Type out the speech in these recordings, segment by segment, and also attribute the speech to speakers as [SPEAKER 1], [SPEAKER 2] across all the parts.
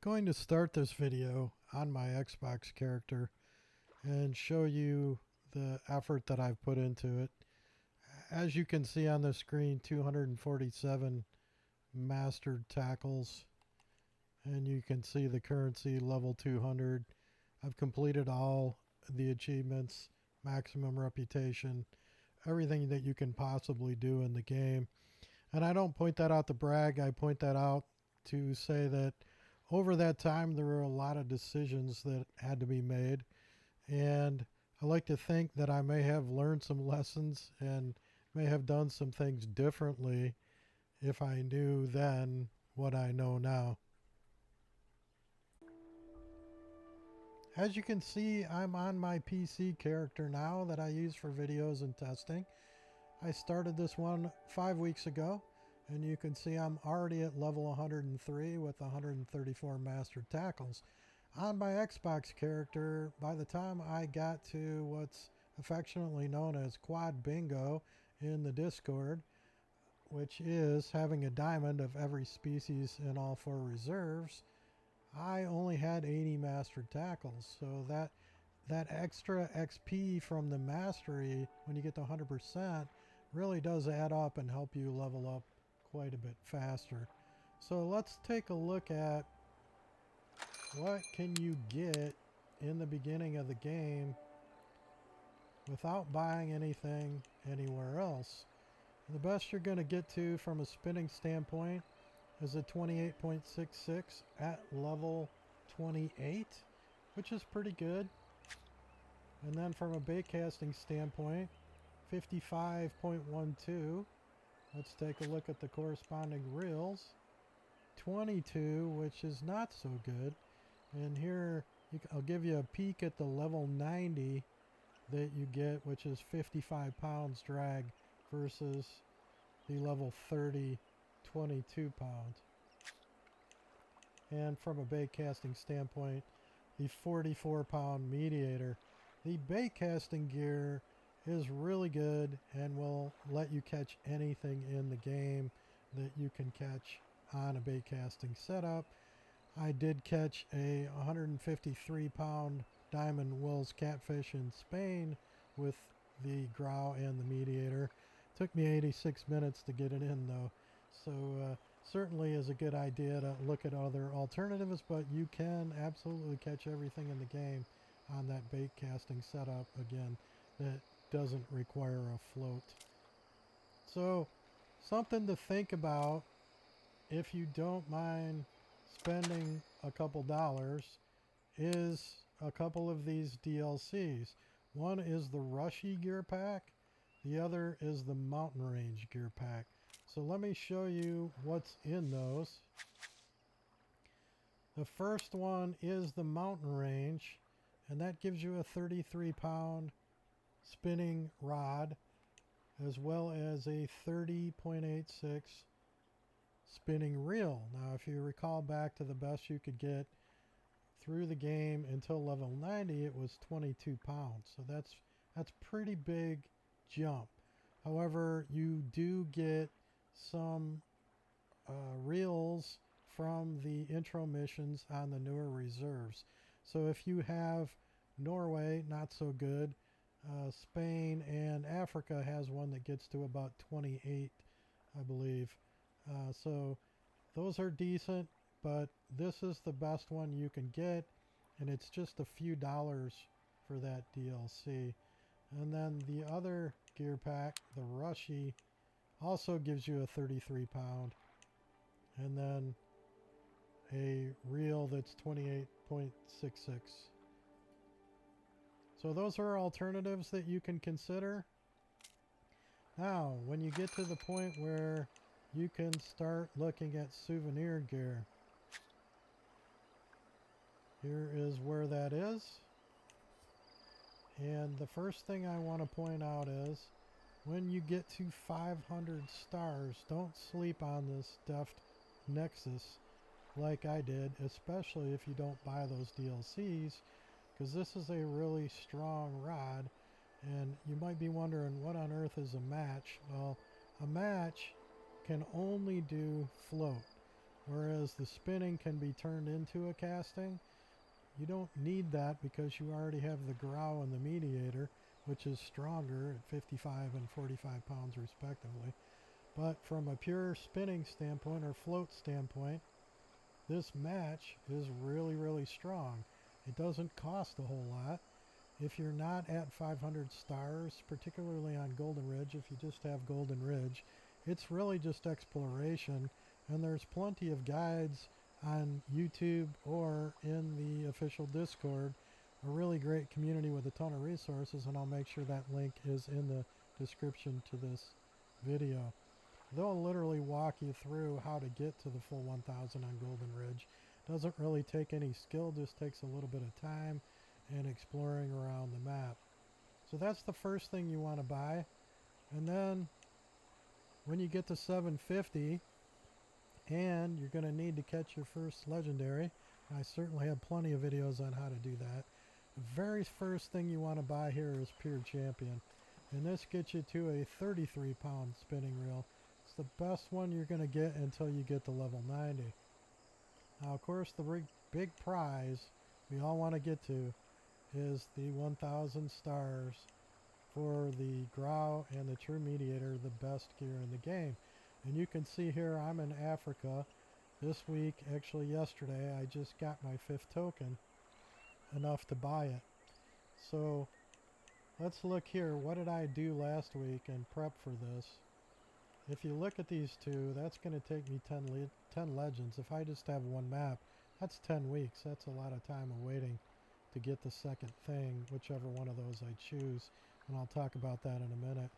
[SPEAKER 1] Going to start this video on my Xbox character and show you the effort that I've put into it. As you can see on the screen, 247 mastered tackles, and you can see the currency level 200. I've completed all the achievements, maximum reputation, everything that you can possibly do in the game. And I don't point that out to brag, I point that out to say that over that time there were a lot of decisions that had to be made, and I like to think that I may have learned some lessons and may have done some things differently if I knew then what I know now. As you can see, I'm on my PC character now that I use for videos and testing. I started this one 5 weeks ago, and you can see I'm already at level 103 with 134 mastered tackles. On my Xbox character, by the time I got to what's affectionately known as Quad Bingo in the Discord, which is having a diamond of every species in all 4 reserves, I only had 80 mastered tackles. So that extra XP from the mastery when you get to 100% really does add up and help you level up quite a bit faster. So let's take a look at what can you get in the beginning of the game without buying anything anywhere else. And the best you're going to get to from a spinning standpoint is a 28.66 at level 28, which is pretty good. And then from a bait casting standpoint, 55.12. Let's take a look at the corresponding reels. 22, which is not so good. And here, I'll give you a peek at the level 90 that you get, which is 55 pounds drag versus the level 30, 22 pounds. And from a bait casting standpoint, the 44 pound mediator. The bait casting gear is really good and will let you catch anything in the game that you can catch on a bait casting setup. I did catch a 153 pound diamond Will's catfish in Spain with the grow and the mediator. Took me 86 minutes to get it in though, so certainly is a good idea to look at other alternatives, but you can absolutely catch everything in the game on that bait casting setup, again, that doesn't require a float. So something to think about if you don't mind spending a couple dollars is a couple of these DLCs. One is the Rushy gear pack, the other is the Mountain Range gear pack. So let me show you what's in those. The first one is the Mountain Range, and that gives you a 33 pound spinning rod as well as a 30.86 spinning reel. Now if you recall back to the best you could get through the game until level 90, it was 22 pounds. So that's pretty big jump. However, you do get some reels from the intro missions on the newer reserves. So if you have Norway, not so good. Spain and Africa has one that gets to about 28, I believe. So those are decent, but this is the best one you can get, and it's just a few dollars for that DLC. And then the other gear pack, the Rushy, also gives you a 33 pound, and then a reel that's 28.66. So those are alternatives that you can consider. Now, when you get to the point where you can start looking at souvenir gear, here is where that is. And the first thing I want to point out is when you get to 500 stars, don't sleep on this Deft Nexus like I did, especially if you don't buy those DLCs, because this is a really strong rod. And you might be wondering, what on earth is a match? Well, a match can only do float. whereas the spinning can be turned into a casting. You don't need that because you already have the grow and the mediator, which is stronger at 55 and 45 pounds respectively. But from a pure spinning standpoint or float standpoint, this match is really, really strong. It doesn't cost a whole lot. If you're not at 500 stars, particularly on Golden Ridge, if you just have Golden Ridge, it's really just exploration, and there's plenty of guides on YouTube or in the official Discord, a really great community with a ton of resources, and I'll make sure that link is in the description to this video. They'll literally walk you through how to get to the full 1000 on Golden Ridge. Doesn't really take any skill, just takes a little bit of time and exploring around the map. So that's the first thing you want to buy. And then when you get to 750, and you're going to need to catch your first legendary, I certainly have plenty of videos on how to do that. The very first thing you want to buy here is Pure Champion, and this gets you to a 33 pound spinning reel. It's the best one you're going to get until you get to level 90. Now of course the big prize we all want to get to is the 1000 stars for the Grow and the True Mediator, the best gear in the game. And you can see here I'm in Africa. This week, actually yesterday, I just got my 5th token, enough to buy it. So let's look here. What did I do last week and prep for this? If you look at these two, that's going to take me 10 legends. If I just have one map, that's 10 weeks. That's a lot of time of waiting to get the second thing, whichever one of those I choose. And I'll talk about that in a minute.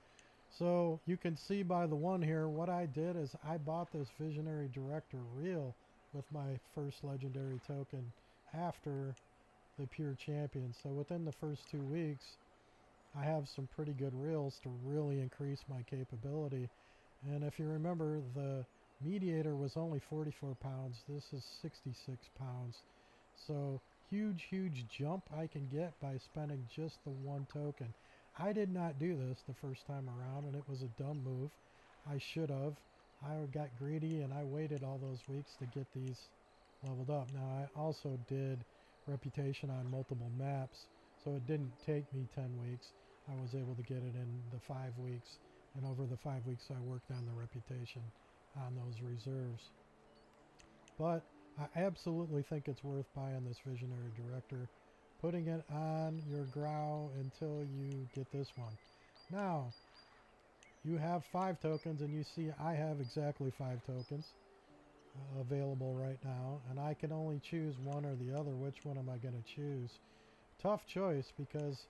[SPEAKER 1] So you can see by the one here, what I did is I bought this Visionary Director reel with my first legendary token after the Pure Champion. So within the first 2 weeks, I have some pretty good reels to really increase my capability. And if you remember, the Mediator was only 44 pounds. This is 66 pounds. So huge jump I can get by spending just the one token. I did not do this the first time around, and it was a dumb move. I should have. I got greedy and I waited all those weeks to get these leveled up. Now I also did reputation on multiple maps, so it didn't take me 10 weeks. I was able to get it in the 5 weeks, and over the 5 weeks I worked on the reputation on those reserves. But I absolutely think it's worth buying this Visionary Director, putting it on your Grow until you get this one. Now, you have 5 tokens, and you see I have exactly 5 tokens available right now, and I can only choose one or the other. Which one am I going to choose? Tough choice, because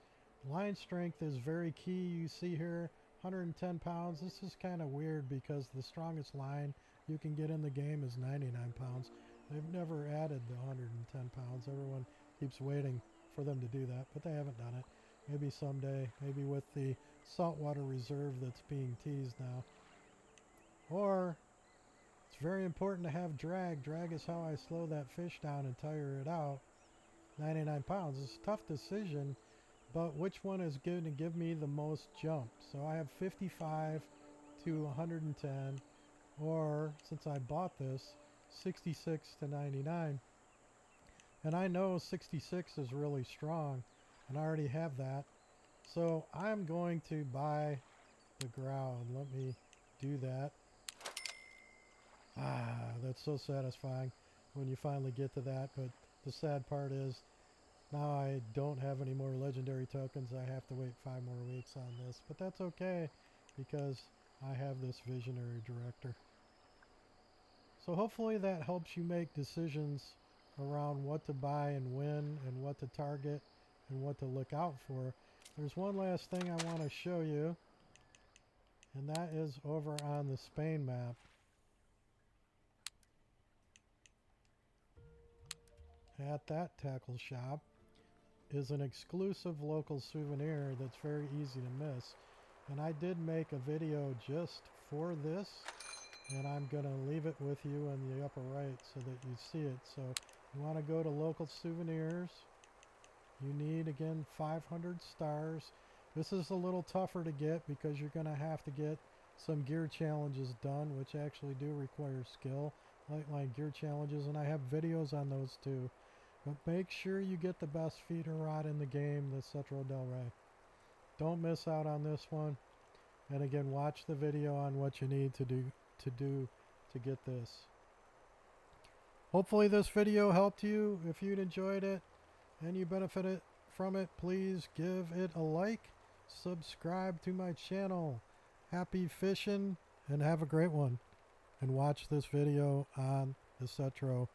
[SPEAKER 1] line strength is very key. You see here, 110 pounds. This is kind of weird because the strongest line you can get in the game is 99 pounds. They've never added the 110 pounds. Everyone keeps waiting for them to do that, but they haven't done it. Maybe someday, maybe with the saltwater reserve that's being teased now. Or it's very important to have drag. Drag is how I slow that fish down and tire it out. 99 pounds. It's a tough decision, but which one is going to give me the most jump? So I have 55 to 110, or since I bought this, 66 to 99. And I know 66 is really strong, and I already have that. So I'm going to buy the Grow. Let me do that. That's so satisfying when you finally get to that. But the sad part is now I don't have any more legendary tokens. I have to wait 5 more weeks on this. But that's okay, because I have this Visionary Director. So hopefully that helps you make decisions around what to buy and when, and what to target and what to look out for. There's one last thing I want to show you, and that is over on the Spain map. At that tackle shop is an exclusive local souvenir that's very easy to miss. And I did make a video just for this, and I'm going to leave it with you in the upper right so that you see it. So you want to go to local souvenirs. You need, again, 500 stars. This is a little tougher to get because you're going to have to get some gear challenges done, which actually do require skill. Lightline gear challenges, and I have videos on those too. But make sure you get the best feeder rod in the game, the Cetro Del Rey. Don't miss out on this one. And again, watch the video on what you need to do to get this. Hopefully this video helped you. If you enjoyed it and you benefited from it, please give it a like. Subscribe to my channel. Happy fishing and have a great one. And watch this video on the Cetro